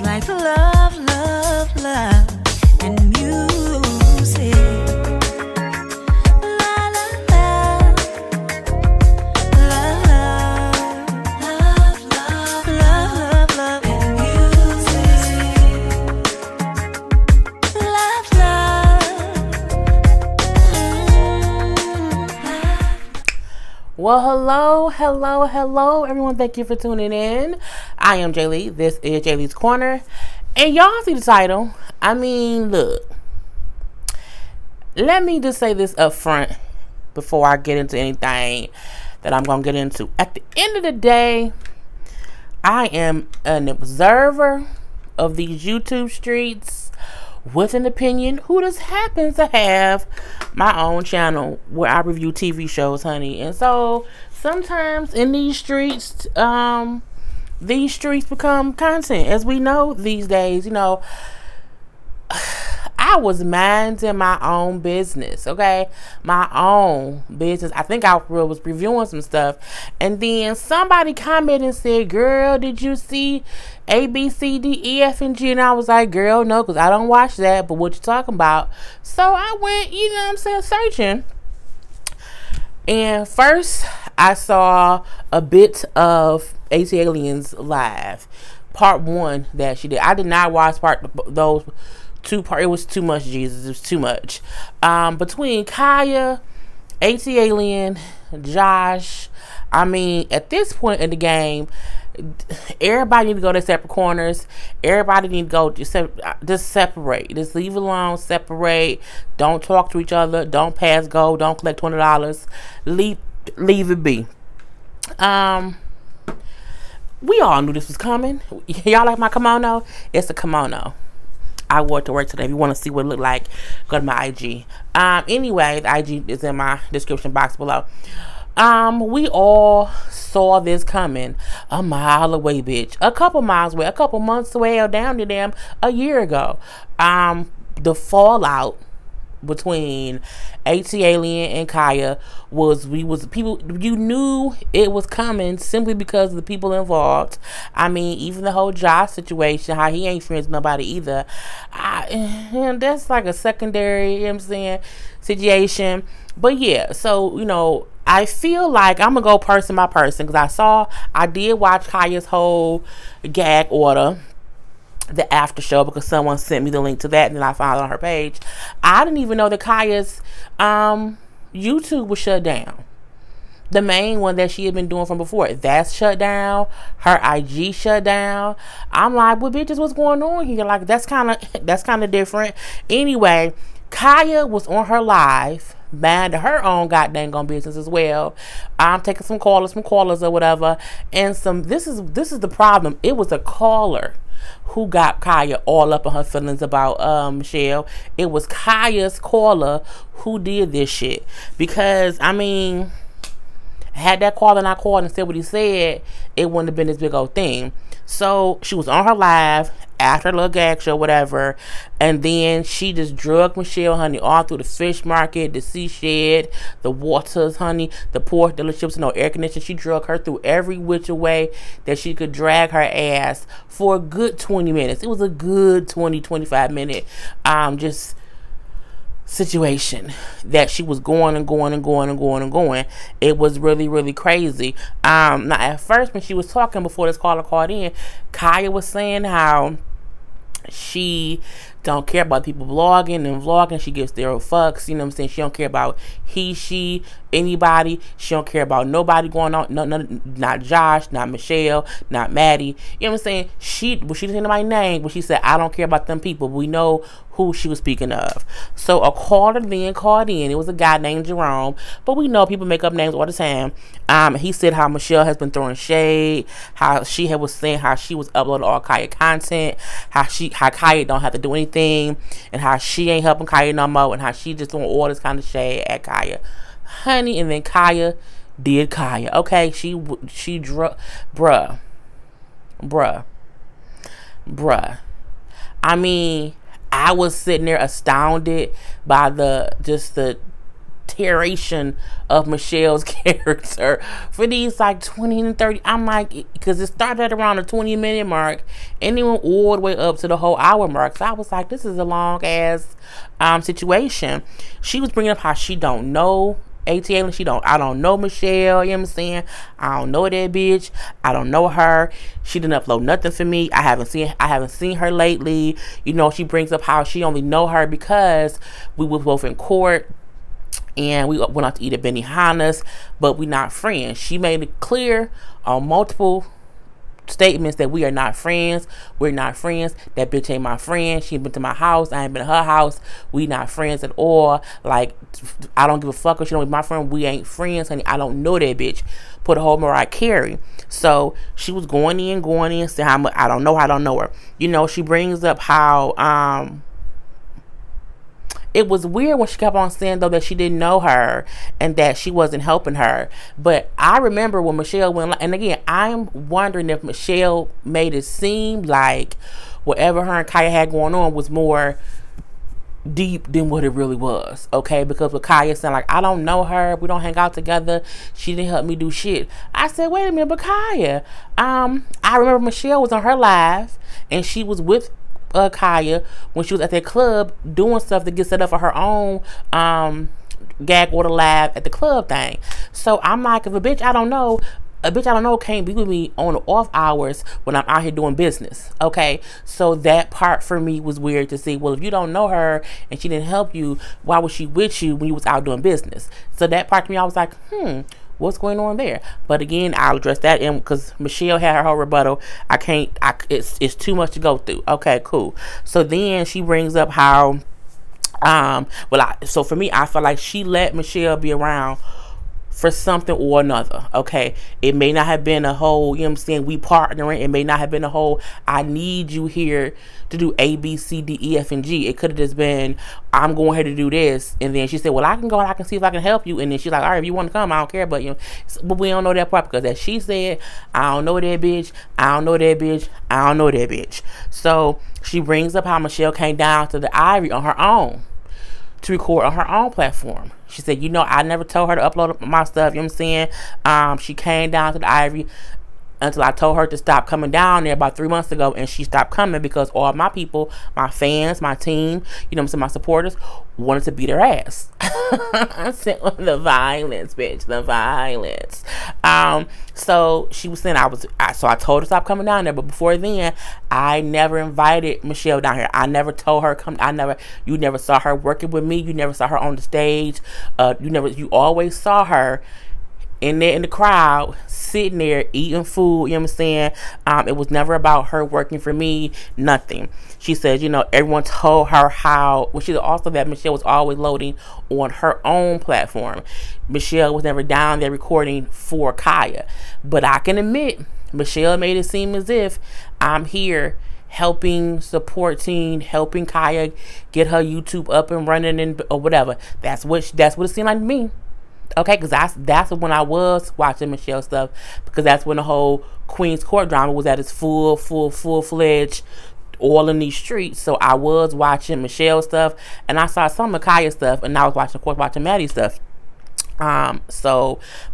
like love, love, love, and music. La la la, love, love, love, love, love, and music. Love, love. Well, hello, everyone. Thank you for tuning in. I am ATLien. This is ATLien's Corner. And y'all see the title. I mean, look. Let me just say this up front before I get into anything that I'm going to get into. At the end of the day, I am an observer of these YouTube streets with an opinion who just happens to have my own channel where I review TV shows, honey. And so sometimes in these streets become content, as we know these days. You know, I was minding my own business, okay? My own business. I think I was reviewing some stuff, and then somebody commented and said, girl, did you see A, B, C, D, E, F, and G? And I was like, girl, no, because I don't watch that, but what you talking about? So I went, you know what I'm saying, searching. And first, I saw a bit of ATLien's live, part 1 that she did. I did not watch those 2 parts. It was too much, Jesus. It was too much. Between Khia, ATLien, Josh, I mean, at this point in the game, everybody need to go to separate corners. Everybody need to go just separate. Just leave it alone. Separate. Don't talk to each other. Don't pass go. Don't collect $20. Leave it be. We all knew this was coming. Y'all like my kimono? It's a kimono. I wore it to work today. If you want to see what it looked like, go to my IG. Anyway, the IG is in my description box below. We all saw this coming a mile away, bitch. A couple miles away, a couple months away, or down to them a year ago. The fallout between ATLien and Khia people, you knew it was coming simply because of the people involved. I mean, even the whole Josh situation, how he ain't friends with nobody either. And that's like a secondary, you know what I'm saying, situation. But yeah, so, you know, I feel like I'm gonna go person by person, because I did watch Khia's whole gag order, the after show, because someone sent me the link to that, and then I found it on her page. I didn't even know that Khia's YouTube was shut down. The main one that she had been doing from before, that's shut down. Her IG shut down. I'm like, well, bitches, what's going on here? Like, that's kind of different. Anyway, Khia was on her live, minding her own goddamn business as well. I'm taking some callers or whatever, and this is the problem. It was a caller who got Khia all up in her feelings about Michelle. It was Khia's caller who did this shit, because I mean, had that caller not called and said what he said, it wouldn't have been this big old thing. So she was on her live after a little gag show, whatever, and then she just drugged Michelle, honey, all through the fish market, the sea shed, the waters, honey, the port dealerships, no air conditioning. She drugged her through every which way that she could drag her ass for a good 20 minutes. It was a good 20-25 minute just situation that she was going. It was really, really crazy. Now at first, when she was talking before this caller called in, Khia was saying how she don't care about people blogging and vlogging. She gives zero fucks. You know what I'm saying? She don't care about he, she, anybody. She don't care about nobody going on. No, not Josh, not Michelle, not Maddie. You know what I'm saying? She didn't say nobody's name, but she said, I don't care about them people. We know who she was speaking of. So a caller then called in. It was a guy named Jerome, but we know people make up names all the time. He said how Michelle has been throwing shade, how she was saying how she was uploading all Khia content, how Khia don't have to do anything, and how she ain't helping Khia no more, and how she just doing all this kind of shade at Khia, honey. And then Khia did Khia. Okay, she bruh. I mean, I was sitting there astounded by the deterioration of Michelle's character for these like 20 and 30. I'm like, because it started at around the 20-minute mark and it went all the way up to the whole hour mark. So I was like, this is a long ass situation. She was bringing up how she don't know ATLien. I don't know Michelle, you know what I'm saying? I don't know that bitch. I don't know her. She didn't upload nothing for me. I haven't seen her lately. You know, she brings up how she only know her because we were both in court and we went out to eat at Benihana's, but we not friends. She made it clear on multiple statements that we are not friends. We're not friends. That bitch ain't my friend. She ain't been to my house. I ain't been to her house. We not friends at all. Like, I don't give a fuck if she don't be my friend. We ain't friends, honey. I don't know that bitch. Put a whole Mariah Carey. So she was going in, saying how much I don't know her. You know, she brings up how it was weird when she kept on saying, though, that she didn't know her and that she wasn't helping her. But I remember when Michelle went, and again, I'm wondering if Michelle made it seem like whatever her and Khia had going on was more deep than what it really was, okay? Because with Khia saying, like, I don't know her, we don't hang out together, she didn't help me do shit. I said, wait a minute, but Khia, I remember Michelle was on her live, and she was with Khia when she was at that club doing stuff to get set up for her own gag order live at the club thing. So I'm like, if a bitch I don't know can't be with me on the off hours when I'm out here doing business, okay? So that part for me was weird to see. Well, if you don't know her and she didn't help you, why was she with you when you was out doing business? So that part to me, I was like, what's going on there? But again, I'll address that in because Michelle had her whole rebuttal. It's too much to go through. Okay, cool. So then she brings up how so for me, I feel like she let Michelle be around for something or another, okay? It may not have been a whole, you know what I'm saying, we partnering. It may not have been a whole, I need you here to do A, B, C, D, E, F, and G. It could have just been, I'm going here to do this. And then she said, well, I can go and I can see if I can help you. And then she's like, all right, if you want to come, I don't care. But, you know, but we don't know that part because as she said, I don't know that bitch. I don't know that bitch. I don't know that bitch. So she brings up how Michelle came down to the Ivory on her own to record on her own platform. She said, you know, I never told her to upload my stuff, you know what I'm saying? She came down to the Ivory until I told her to stop coming down there about 3 months ago, and she stopped coming because all my people, my fans, my team, you know what I'm saying, my supporters, wanted to beat her ass. The violence, bitch, the violence. So she was saying so I told her to stop coming down there, but before then, I never invited Michelle down here. I never told her come. You never saw her working with me. You never saw her on the stage. You always saw her in there in the crowd, sitting there eating food, you know what I'm saying? It was never about her working for me, nothing. She said, you know, everyone told her how, well, she said also that Michelle was always loading on her own platform. Michelle was never down there recording for Khia. But I can admit, Michelle made it seem as if I'm here helping, supporting, helping Khia get her YouTube up and running and or whatever. That's what it seemed like to me. Okay, because that's when I was watching Michelle stuff, because that's when the whole Queen's Court drama was at its full-fledged all in these streets. So I was watching Michelle stuff, and I saw some of Khia stuff, and I was watching Maddie stuff. But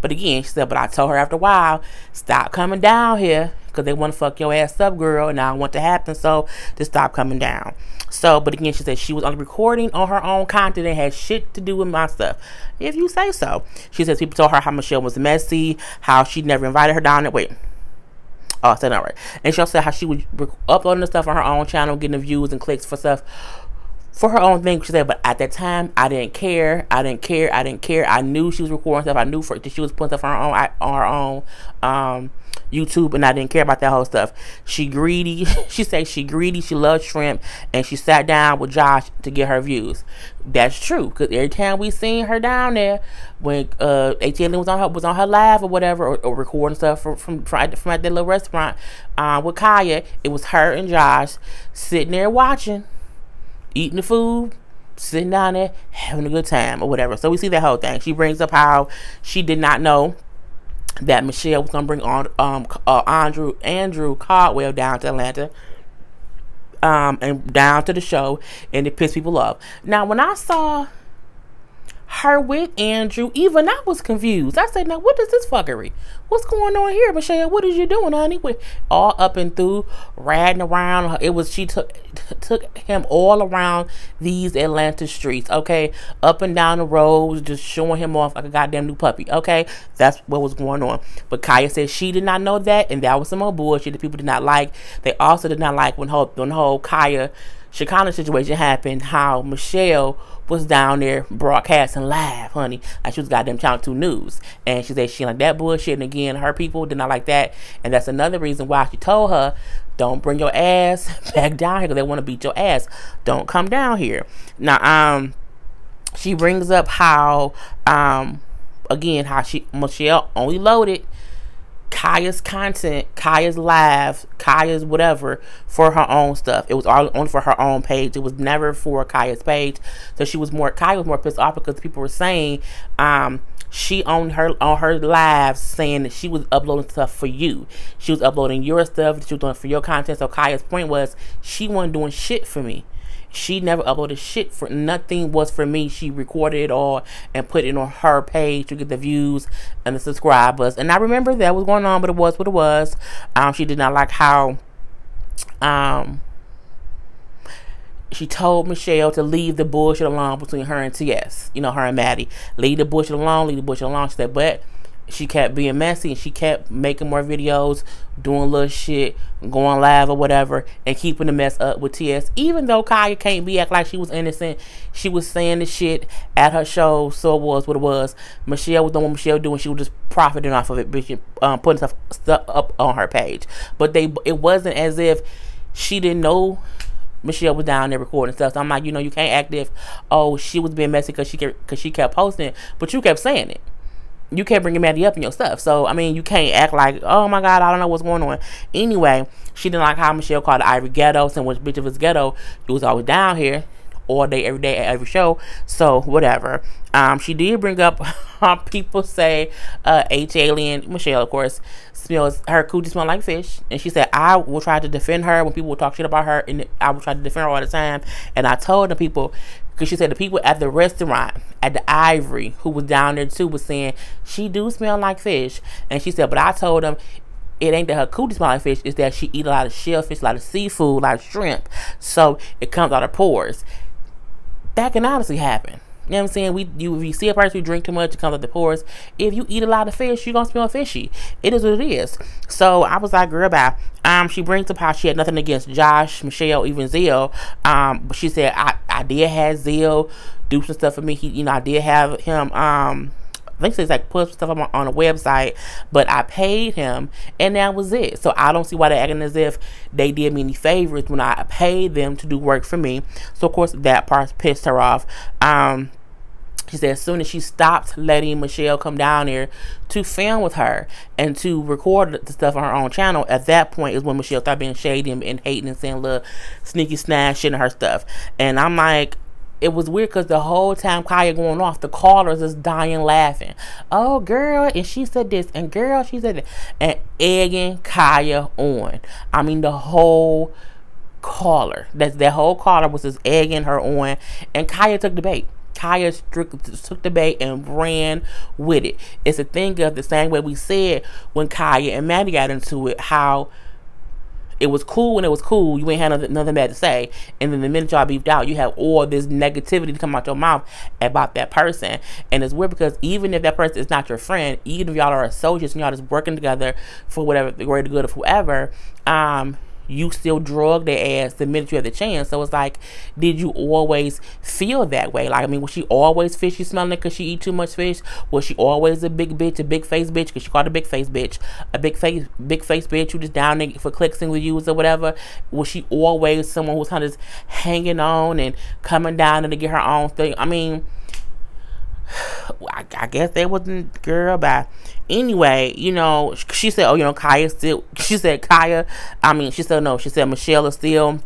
again, she said, but I told her after a while, stop coming down here, because they want to fuck your ass up, girl, and I don't want to happen, so just stop coming down. So, but again, she said she was only recording on her own content and had shit to do with my stuff, if you say so. She says people told her how Michelle was messy, how she never invited her down there. Wait. Oh, I said that right. And she also said how she was uploading the stuff on her own channel, getting the views and clicks for stuff for her own thing. She said, but at that time, I didn't care. I knew she was recording stuff. I knew that she was putting stuff on her own YouTube, and I didn't care about that whole stuff. She greedy. She said she greedy. She loves shrimp, and she sat down with Josh to get her views. That's true, because every time we seen her down there, when ATLien was on her live or whatever, or recording stuff from at that little restaurant with Khia, it was her and Josh sitting there watching, eating the food, sitting down there having a good time or whatever. So we see that whole thing. She brings up how she did not know that Michelle was gonna bring on Andrew Caldwell down to Atlanta, and down to the show, and it pissed people off. Now, when I saw her with Andrew. Even I was confused. I said, now what is this fuckery? What's going on here, Michelle? What is you doing, honey? With all up and through, riding around. It was, she took him all around these Atlanta streets, okay? Up and down the roads, just showing him off like a goddamn new puppy, okay? That's what was going on. But Khia said she did not know that, and that was some more bullshit that people did not like. They also did not like when the whole Khia Shekinah situation happened, how Michelle was down there broadcasting live, honey, like she was goddamn Channel 2 News. And she said she like that bullshit, and again, her people did not like that. And that's another reason why she told her, don't bring your ass back down here, because they want to beat your ass. Don't come down here. Now, she brings up how, again, how Michelle only loaded Khia's content, Khia's live, Khia's whatever for her own stuff. It was all only for her own page. It was never for Khia's page. So Khia was more pissed off because people were saying she on her live saying that she was uploading stuff for you. She was uploading your stuff that she was doing for your content. So Khia's point was she wasn't doing shit for me. She never uploaded shit for nothing was for me. She recorded it all and put it on her page to get the views and the subscribers. And I remember that was going on, but it was what it was. She did not like how she told Michelle to leave the bullshit alone between her and TS. You know, her and Maddie. Leave the bullshit alone, leave the bullshit alone. She said, but she kept being messy and she kept making more videos, doing little shit, going live or whatever, and keeping the mess up with TS. Even though Khia can't be act like she was innocent, she was saying the shit at her show, so it was what it was. Michelle was doing what Michelle doing. She was just profiting off of it, bitch, putting stuff up on her page. But it wasn't as if she didn't know Michelle was down there recording stuff. So I'm like, you know, you can't act if, oh, she was being messy because she kept posting, but you kept saying it. You can't bring Maddie up in your stuff. So, I mean, you can't act like, oh my God, I don't know what's going on. Anyway, she didn't like how Michelle called the Ivory ghetto, saying which bitch of his ghetto, it was always down here all day, every day, at every show. So, whatever. She did bring up people say ATLien, Michelle, of course, smells, her coochie smell like fish. And she said, I will try to defend her when people will talk shit about her, and I will try to defend her all the time. And I told the people, because she said the people at the restaurant, at the Ivory, who was down there too, was saying, she do smell like fish. And she said, but I told them, it ain't that her coochie smell like fish, it's that she eat a lot of shellfish, a lot of seafood, a lot of shrimp. So it comes out of pores. That can honestly happen. You know what I'm saying? If you see a person who drink too much, it comes out the pores. If you eat a lot of fish, you're going to smell fishy. It is what it is. So I was like, girl, bye. She brings up how she had nothing against Josh, Michelle, even Zell. But she said, I did have Zell do some stuff for me. I did have him, I think it's like put stuff on a website, but I paid him, and that was it. So I don't see why they're acting as if they did me any favors when I paid them to do work for me. So of course that part pissed her off. She said as soon as she stopped letting Michelle come down here to film with her and to record the stuff on her own channel, at that point is when Michelle started being shady and hating and saying little sneaky snag shit in her stuff. And I'm like, it was weird because the whole time Khia going off, the callers is dying laughing. Oh, girl, and she said this, and girl, she said that, and egging Khia on. I mean, the whole caller, that whole caller was just egging her on, and Khia took the bait. Khia took the bait and ran with it. It's a thing of the same way we said when Khia and Maddie got into it, how it was cool when it was cool. You ain't had nothing bad to say. And then the minute y'all beefed out, you have all this negativity to come out your mouth about that person. And it's weird because even if that person is not your friend, even if y'all are associates and y'all just working together for whatever, the greater good of whoever, you still drug their ass the minute you had the chance. So it's like, did you always feel that way? Like, I mean, was she always fishy smelling because she eat too much fish? Was she always a big bitch, a big face bitch? Because she called a big face bitch. A big face bitch who just down there for clicks and views or whatever? Was she always someone who was kind of just hanging on and coming down and to get her own thing? I mean, I guess that wasn't girl bye. Anyway, she said, Khia still, she said Khia, she said no, she said Michelle is still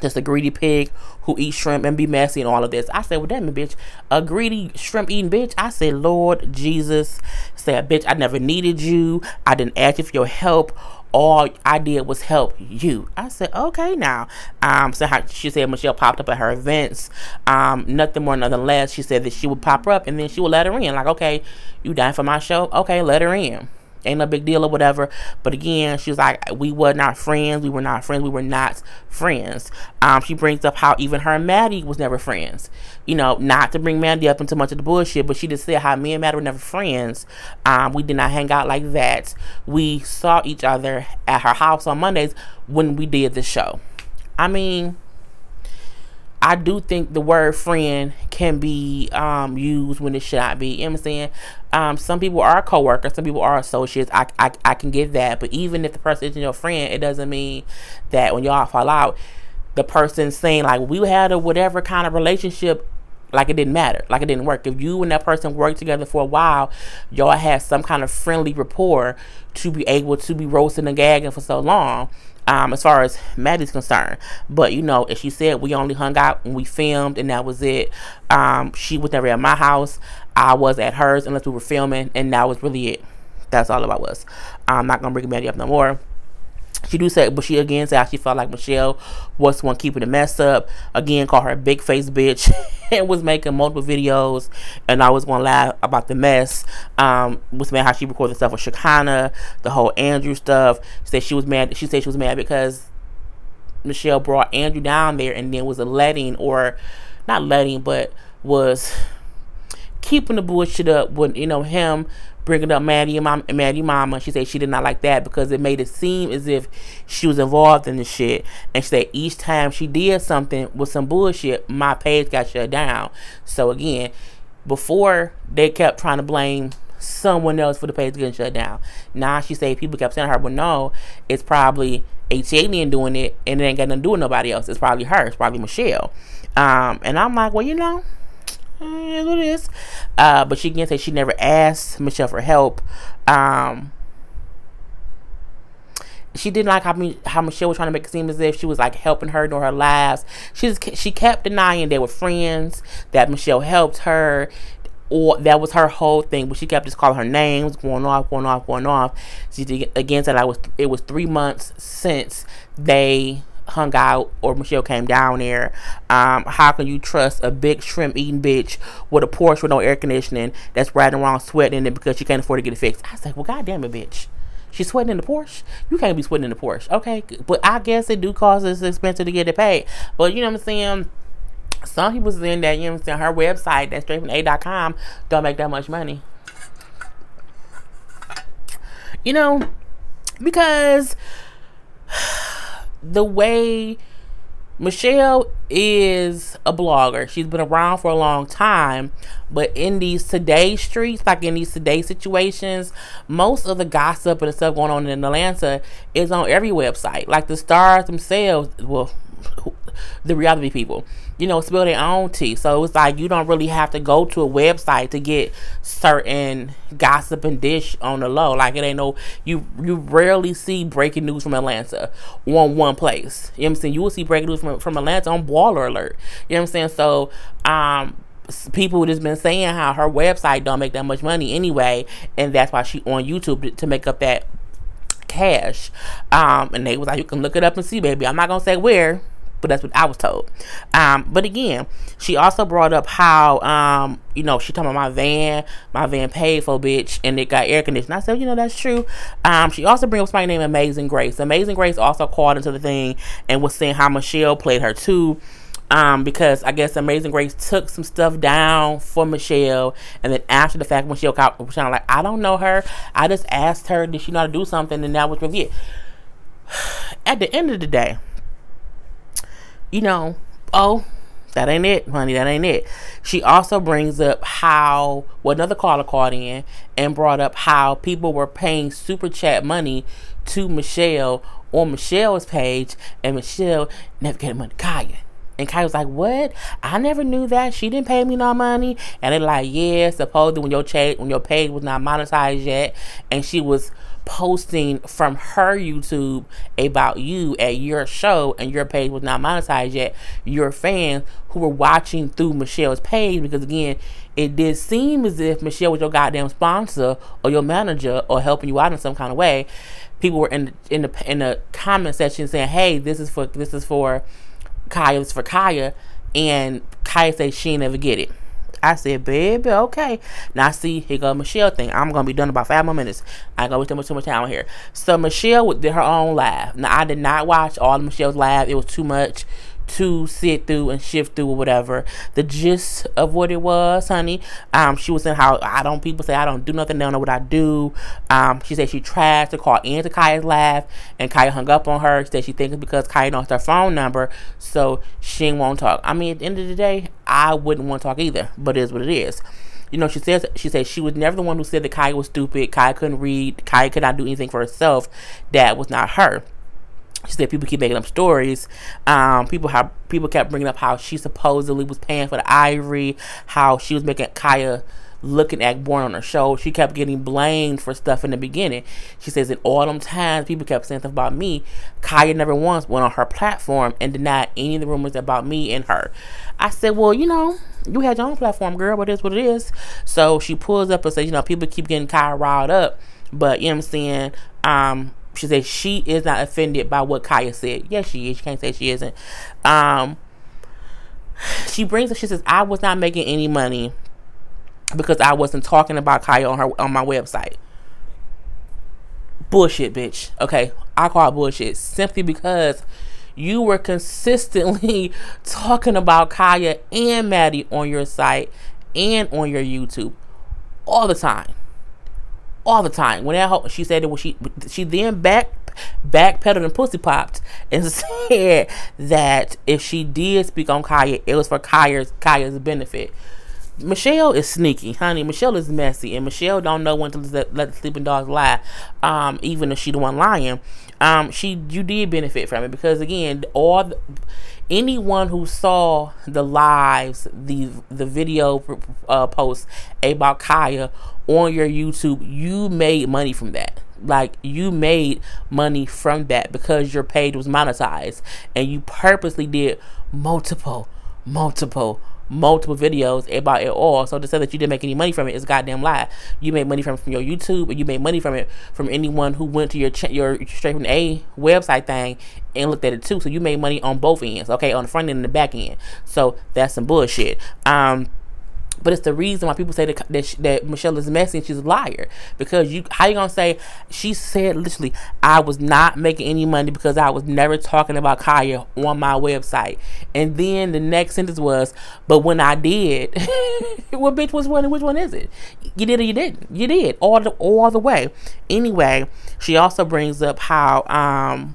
just a greedy pig who eats shrimp and be messy and all of this. I said, well, damn it, bitch. A greedy shrimp eating bitch. I said, Lord Jesus. Said, bitch, I never needed you. I didn't ask you for your help. All I did was help you. I said, okay, now. So she said Michelle popped up at her events. Nothing more, nothing less. She said that she would pop her up and then she would let her in. Like, okay, you dying for my show? Okay, let her in. Ain't no big deal or whatever. But again, she was like, we were not friends. We were not friends. We were not friends. She brings up how even her and Maddie was never friends. You know, not to bring Maddie up into much of the bullshit, but she just said how me and Maddie were never friends. We did not hang out like that. We saw each other at her house on Mondays when we did the show. I mean, I do think the word friend can be used when it should not be. You know what I'm saying? Some people are co-workers. Some people are associates. I can get that. But even if the person isn't your friend, it doesn't mean that when y'all fall out, the person saying, like, we had a whatever kind of relationship, like it didn't matter. Like it didn't work. If you and that person worked together for a while, y'all had some kind of friendly rapport to be able to be roasting and gagging for so long. As far as Maddie's concerned. But, you know, as she said, we only hung out when we filmed and that was it. She was never at my house. I was at hers unless we were filming, and that was really it. That's all it was. I'm not going to bring Maddie up no more. She do say, but she again said she felt like Michelle was the one keeping the mess up. Again, called her a big face bitch and was making multiple videos. And I was going to laugh about the mess. Was mad how she recorded stuff with Shekinah, the whole Andrew stuff. She said she was mad. She said she was mad because Michelle brought Andrew down there and then was or not letting, but was keeping the bullshit up when, you know, him bringing up Maddie and mama. She said she did not like that because it made it seem as if she was involved in the shit. And she said each time she did something with some bullshit, my page got shut down. So again, before they kept trying to blame someone else for the page getting shut down. Now she said people kept saying to her, well, no, it's probably ATLien doing it and it ain't got nothing to do with nobody else. It's probably her. It's probably Michelle. And I'm like, well, you know, it is what it is. But she again said she never asked Michelle for help. She didn't like how Michelle was trying to make it seem as if she was like helping her during her lives. She kept denying they were friends, that Michelle helped her, or that was her whole thing. But she kept just calling her names, going off. She again said it was 3 months since they hung out or Michelle came down there. How can you trust a big shrimp eating bitch with a Porsche with no air conditioning that's riding around sweating in it because she can't afford to get it fixed? I was like, well, goddamn it, bitch. She's sweating in the Porsche? You can't be sweating in the Porsche. Okay, but I guess it do cost us expensive to get it paid. But you know what I'm saying? Some people saying that, you know what I'm saying, her website, that's straight from A.com, don't make that much money. You know, because the way Michelle is a blogger, she's been around for a long time, but in these today streets, like in these today situations, most of the gossip and the stuff going on in Atlanta is on every website. Like the stars themselves, well, the reality people, you know, spill their own tea. So it's like you don't really have to go to a website to get certain gossip and dish on the low. Like it ain't no, you rarely see breaking news from Atlanta on one place. You know what I'm saying? You will see breaking news from Atlanta on Baller Alert. You know what I'm saying? So people just been saying how her website don't make that much money anyway, and that's why she on YouTube to make up that cash. And they was like, you can look it up and see, baby. I'm not gonna say where, but that's what I was told. But again, she also brought up how you know, she talking about my van paid for, bitch, and it got air conditioning. I said, you know, that's true. She also bring up somebody named Amazing Grace. Amazing Grace also called into the thing and was saying how Michelle played her too. Because I guess Amazing Grace took some stuff down for Michelle, and then after the fact, Michelle was kind of like, I don't know her. I just asked her, did she know how to do something, and that was really it. At the end of the day, you know, oh, that ain't it, honey, that ain't it. She also brings up how, well, another caller called in and brought up how people were paying super chat money to Michelle on Michelle's page, and Michelle never gave money to Khia. And Khia was like, what? I never knew that. She didn't pay me no money. And they're like, yeah, supposedly when your page was not monetized yet, and she was posting from her YouTube about you at your show, and your page was not monetized yet. Your fans who were watching through Michelle's page, because again, it did seem as if Michelle was your goddamn sponsor or your manager or helping you out in some kind of way. People were in the comment section saying, "Hey, this is for Khia, this is for Khia," and Khia said she ain't never get it. I said, baby, okay. Now see, here go Michelle thing. I'm gonna be done in about 5 more minutes. I ain't gonna waste too much time here. So Michelle did her own live. Now I did not watch all of Michelle's live. It was too much to sit through and shift through or whatever. The gist of what it was, honey, she was saying how people say I don't do nothing, they don't know what I do. She said she tried to call into Khia's live and Khia hung up on her. She said she thinks because Khia knows her phone number, so she won't talk. I mean, at the end of the day, I wouldn't want to talk either, but it is what it is. You know, she said she was never the one who said that Khia was stupid, Khia couldn't read, Khia could not do anything for herself. That was not her. She said people keep making up stories. People kept bringing up how she supposedly was paying for the ivory, how she was making Khia look and act born on her show. She kept getting blamed for stuff in the beginning. She says in all them times people kept saying stuff about me, Khia never once went on her platform and denied any of the rumors about me and her. I said, well, you know, you had your own platform, girl, but it is what it is. So she pulls up and says, you know, people keep getting Khia riled up, but you know what I'm saying? She said she is not offended by what Khia said. Yes, she is. She can't say she isn't. She brings up, she says, I was not making any money because I wasn't talking about Khia on my website. Bullshit, bitch. Okay, I call it bullshit simply because you were consistently talking about Khia and Maddie on your site and on your YouTube all the time. All the time. When that she said it, she then backpedaled and pussy popped and said that if she did speak on Khia, it was for Khia's benefit. Michelle is sneaky, honey. Michelle is messy, and Michelle don't know when to let the sleeping dogs lie. Even if she the one lying, you did benefit from it because again, anyone who saw the lives, the video posts about Khia on your YouTube, you made money from that. Like, you made money from that because your page was monetized, and you purposely did multiple videos about it all. So to say that you didn't make any money from it is a goddamn lie. You made money from your YouTube, and you made money from it from anyone who went to your Straight From the A website thing and looked at it too. So you made money on both ends, okay, on the front end and the back end. So that's some bullshit. But it's the reason why people say that Michelle is messy and she's a liar. Because how you gonna say, she said literally, I was not making any money because I was never talking about Khia on my website. And then the next sentence was, but when I did, well, bitch, which one is it? You did or you didn't? You did, all the way. Anyway, she also brings up how,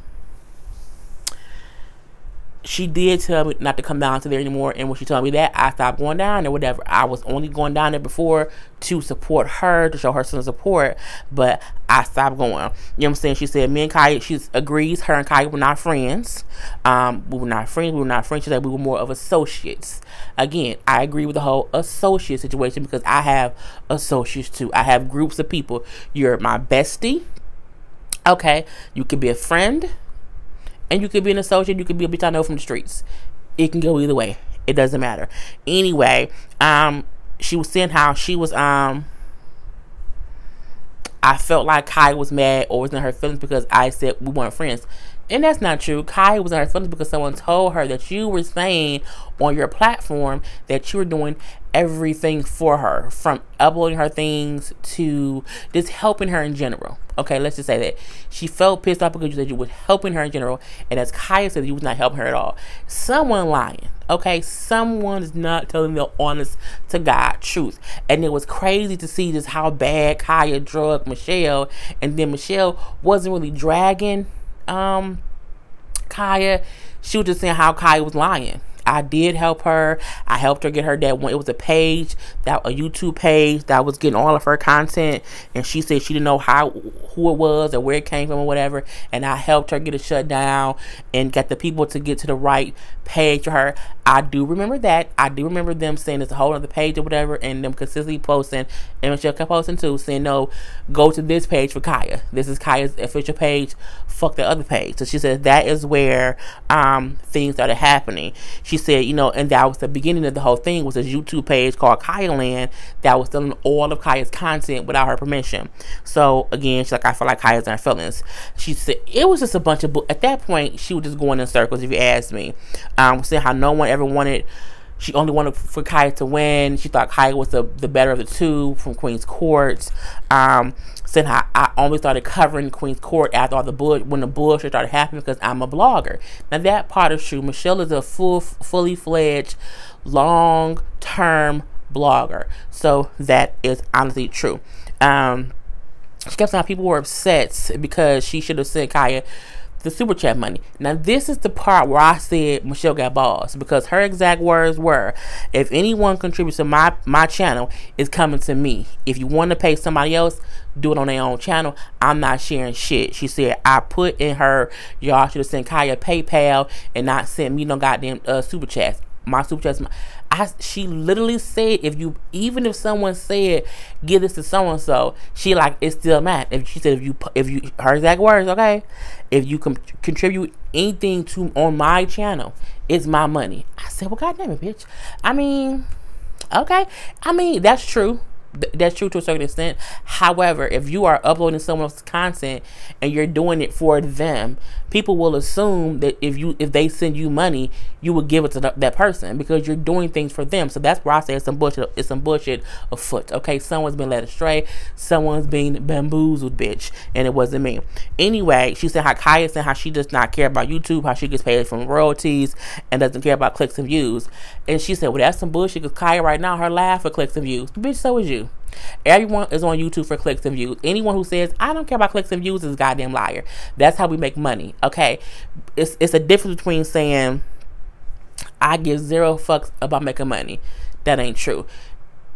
she did tell me not to come down to there anymore, and when she told me that, I stopped going down there, whatever. I was only going down there before to support her, to show her some support, but I stopped going. You know what I'm saying? She said me and Khia, she agrees her and Khia were not friends. We were not friends. She said we were more of associates. Again, I agree with the whole associate situation because I have associates too. I have groups of people. You're my bestie. Okay, you could be a friend. And you could be an associate, you could be a bitch I know from the streets. It can go either way. It doesn't matter. Anyway, she was saying how she was, I felt like Khia was mad or was in her feelings because I said we weren't friends. And that's not true. Khia was in her feelings because someone told her that you were saying on your platform that you were doing everything for her, from uploading her things to just helping her in general. Okay, let's just say that she felt pissed off because you said you were helping her in general, and as Khia said, you was not helping her at all. Someone lying. Okay, someone is not telling the honest to God truth. And it was crazy to see just how bad Khia drugged Michelle, and then Michelle wasn't really dragging Khia. She was just saying how Khia was lying. I did help her. I helped her get her that one. It was a page, a YouTube page that was getting all of her content, and she said she didn't know who it was or where it came from or whatever, and I helped her get it shut down and get the people to get to the right page for her. I do remember that. I do remember them saying it's a whole other page or whatever, and them consistently posting, and Michelle kept posting too, saying, no, go to this page for Khia. This is Khia's official page. Fuck the other page. So she said that is where things started happening. She said, you know, and that was the beginning of the whole thing, was a YouTube page called ATLien that was selling all of Khia's content without her permission. So again, she's like, I feel like Khia's in her feelings. She said it was just a bunch of at that point she was just going in circles, if you ask me. Saying how no one ever wanted, she only wanted for Khia to win. She thought Khia was the better of the two from Queen's Court. Saying how I only started covering Queen's Court after all the when the bullshit started happening because I'm a blogger. Now that part is true. Michelle is a fully fledged, long-term blogger. So that is honestly true. She kept saying people were upset because she should have sent Khia the super chat money. Now this is the part where I said Michelle got balls, because her exact words were, if anyone contributes to my channel, it's coming to me. If you want to pay somebody else, do it on their own channel. I'm not sharing shit. She said I put in her, y'all should have sent Khia PayPal and not sent me no goddamn super chats. My super chats, she literally said, even if someone said give this to so and so, she like, it's still mad. If she said if you her exact words, okay, if you contribute anything on my channel, it's my money. I said, well, goddamn it, bitch. I mean, okay. I mean, that's true. That's true to a certain extent. However, if you are uploading someone else's content and you're doing it for them, people will assume that if they send you money, you will give it to that person because you're doing things for them. So that's where I say it's some bullshit. It's some bullshit afoot. Okay, someone's been led astray. Someone's being bamboozled, bitch, and it wasn't me. Anyway, she said how Khia said how she does not care about YouTube, how she gets paid from royalties and doesn't care about clicks and views. And she said, well, that's some bullshit because Khia right now, her laugh for clicks and views. Bitch, so is you. Everyone is on YouTube for clicks and views. Anyone who says I don't care about clicks and views is a goddamn liar. That's how we make money. Okay, it's a difference between saying I give zero fucks about making money. That ain't true.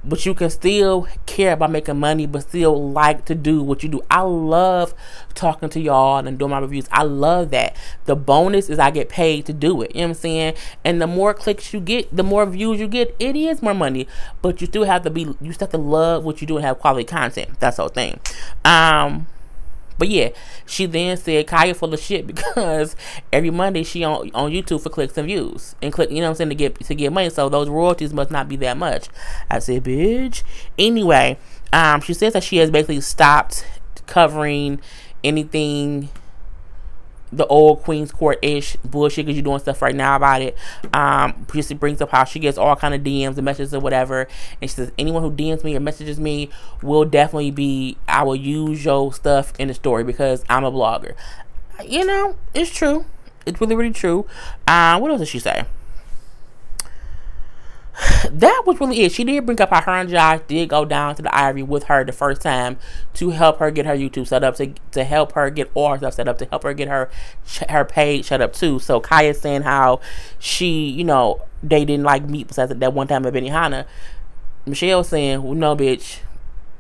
But you can still care about making money, but still like to do what you do. I love talking to y'all and doing my reviews. I love that. The bonus is I get paid to do it. You know what I'm saying? And the more clicks you get, the more views you get, it is more money. But you still have to love what you do and have quality content. That's the whole thing. But yeah, she then said Khia full of shit because every Monday she on YouTube for clicks and views and click, you know what I'm saying, to get money. So those royalties must not be that much. I said, bitch. Anyway, she says that she has basically stopped covering anything the old Queen's Court-ish bullshit because you're doing stuff right now about it. She brings up how she gets all kind of DMs and messages or whatever, and she says anyone who DMs me or messages me will definitely be, I will use your stuff in the story because I'm a blogger. You know, it's true. It's really, really true. What else did she say? That was really it. She did bring up how her and Josh did go down to the Ivory with her the first time to help her get her YouTube set up, to help her get all her stuff set up, to help her get her page set up too. So Khia's saying how she, you know, they didn't like meet besides that one time at Benihana. Michelle saying, well, no, bitch,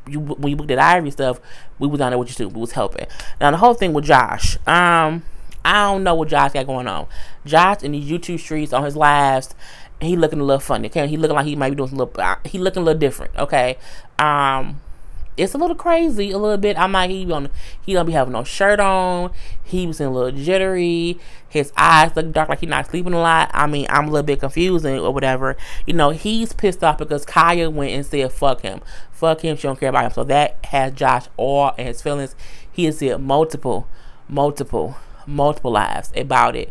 when you booked that Ivory stuff, we was down there with you too. We was helping. Now the whole thing with Josh, I don't know what Josh got going on. Josh in these YouTube streets on his lives, he looking a little funny. Okay, he looking like he might be doing some little. He looking a little different. Okay, it's a little crazy, a little bit. I'm like, he don't be having no shirt on. He was in a little jittery. His eyes look dark, like he's not sleeping a lot. I mean, I'm a little bit confusing or whatever. You know, he's pissed off because Khia went and said, "Fuck him, fuck him." She don't care about him. So that has Josh all in his feelings. He has said multiple lives about it.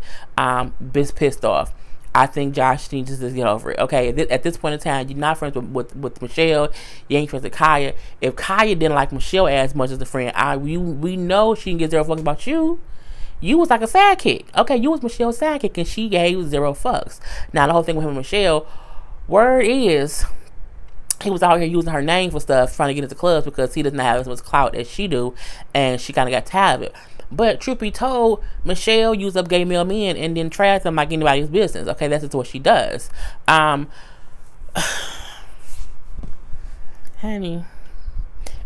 Pissed off. I think Josh needs to just get over it. Okay, at this point in time, you're not friends with Michelle. You ain't friends with Khia. If Khia didn't like Michelle as much as a friend, we know she didn't get zero fucks about you. You was like a sidekick. Okay, you was Michelle's sidekick, and she gave zero fucks. Now, the whole thing with him and Michelle, word is, he was out here using her name for stuff, trying to get into clubs because he does not have as much clout as she do, and she kind of got tired of it. But truth be told, Michelle used up gay male men and then trash them like anybody's business. Okay, that's just what she does. Honey,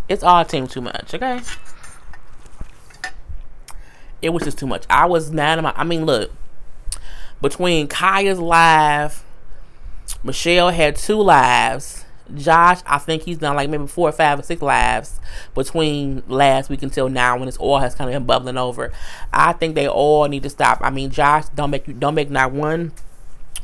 it's all seemed too much. Okay, it was just too much. I was mad at I mean, look, between Khia's live, Michelle had 2 lives. Josh, I think he's done like maybe 4 or 5 or 6 lives between last week until now, when this oil has kind of been bubbling over. I think they all need to stop. I mean, Josh, don't make not one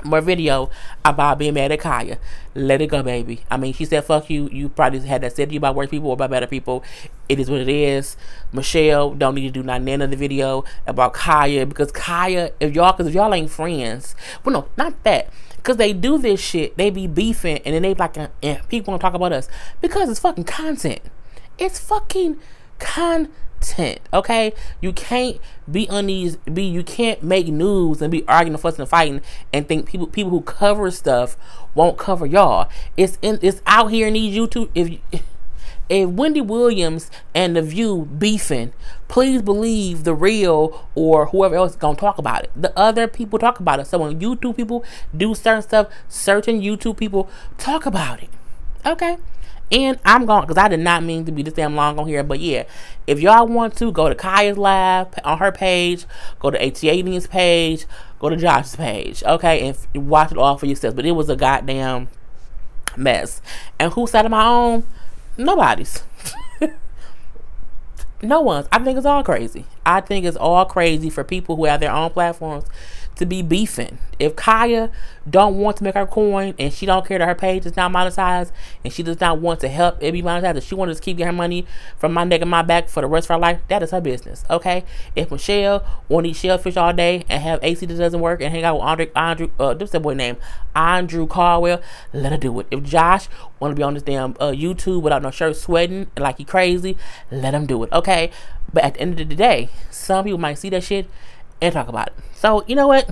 more video about being mad at Khia. Let it go, baby. I mean, she said fuck you. You probably had that said to you about worse people or about better people. It is what it is. Michelle don't need to do nothing in the video about Khia, because Khia, if y'all ain't friends, well, no, not that. Because they do this shit, they be beefing, and then they like, people want to talk about us because it's fucking content. It's fucking content, okay? You can't be on these, you can't make news and be arguing, fussing, and fighting, and think people who cover stuff won't cover y'all. It's out here in these YouTube. If Wendy Williams and The View beefing, please believe The Real or whoever else is going to talk about it. The other people talk about it. So when YouTube people do certain stuff, certain YouTube people talk about it. Okay? And I'm going, because I did not mean to be this damn long on here, but yeah, if y'all want to, go to Khia's live on her page, go to ATLien's page, go to Josh's page, okay, and watch it all for yourselves. But it was a goddamn mess. And whose side am I on? Nobody's. No one's. I think it's all crazy. I think it's all crazy for people who have their own platforms to be beefing. If Khia don't want to make her coin and she don't care that her page is not monetized and she does not want to help it be monetized, if she wants to keep getting her money from my neck and my back for the rest of her life, that is her business, okay? If Michelle want to eat shellfish all day and have AC that doesn't work and hang out with what's that boy name? Andrew Caldwell, let her do it. If Josh want to be on this damn YouTube without no shirt, sweating like he crazy, let him do it, okay? But at the end of the day, some people might see that shit and talk about it. So, you know what?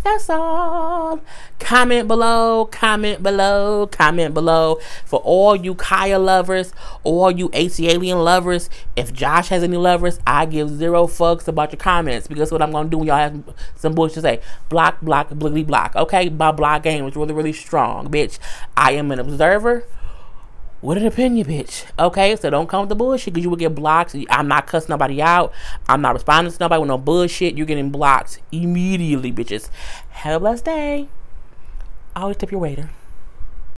That's all. Comment below, comment below, comment below. For all you Khia lovers, all you ATLien lovers, if Josh has any lovers, I give 0 fucks about your comments, because what I'm going to do when y'all have some bullshit to say, block, block, bliggity block. Okay? My block game is really, really strong, bitch. I am an observer with an opinion, bitch. Okay, so don't come with the bullshit, because you will get blocked. I'm not cussing nobody out. I'm not responding to nobody with no bullshit. You're getting blocked immediately, bitches. Have a blessed day. Always tip your waiter.